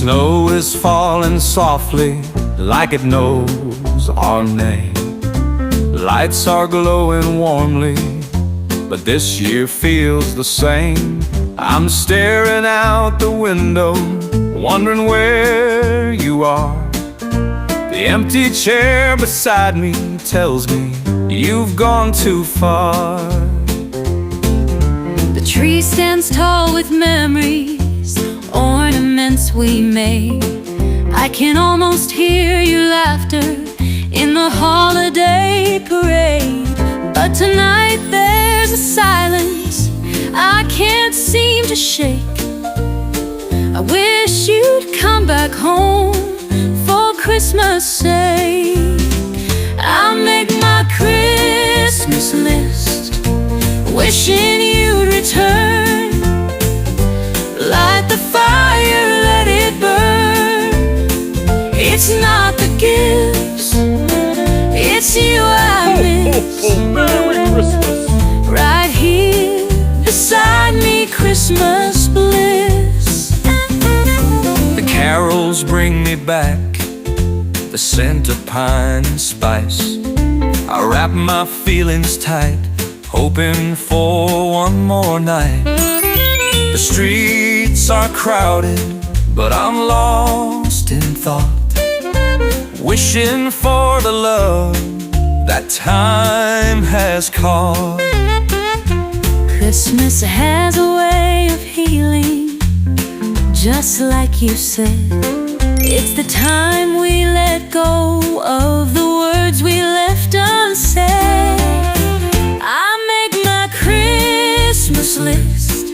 snow is falling softly like it knows our name. Lights are glowing warmly, but this year feels the same. I'm staring out the window, wondering where you are. The empty chair beside me tells me you've gone too far. The tree stands tall with memories, ornaments we made. I can almost hear your laughter in the holiday parade. But tonight there's a silence I can't seem to shake. I wish you'd come back home for Christmas' sake. I'll make my Christmas list, wishing you'd return. Light the fire, let it burn. It's not the gifts, it's you I miss. Merry Christmas! Right here beside me, Christmas bliss. The carols bring me back, the scent of pine and spice. I wrap my feelings tight, hoping for one more night. The streets are crowded, but I'm lost in thought, wishing for the love that time has caught. Christmas has a way of healing, just like you said. It's the time we let go of the words we left unsaid. I make my Christmas list,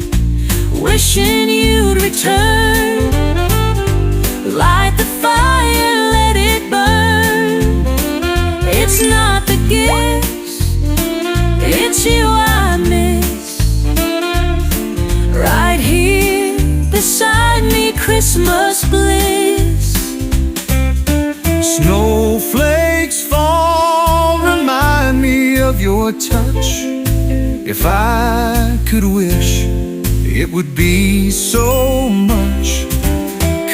wishing you'd return. Light the fire, let it burn. It's not the gifts, it's you I miss. Right here beside me, Christmas bliss. Snowflakes fall, remind me of your touch. If I could wish, it would be so much.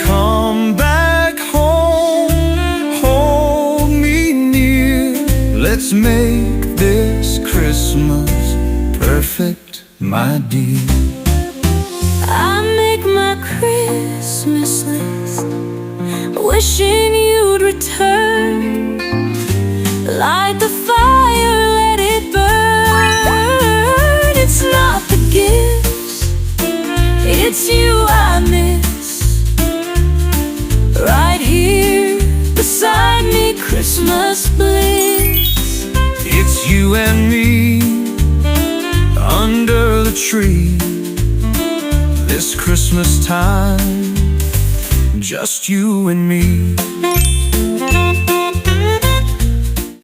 Come back home, hold me near. Let's make this Christmas perfect, my dear. I make my Christmas list, wishing you'd return. Light the fire, let it burn. It's not the gifts, it's you I miss. Right here beside me, Christmas bliss. It's you and me under the tree this Christmas time, just you and me.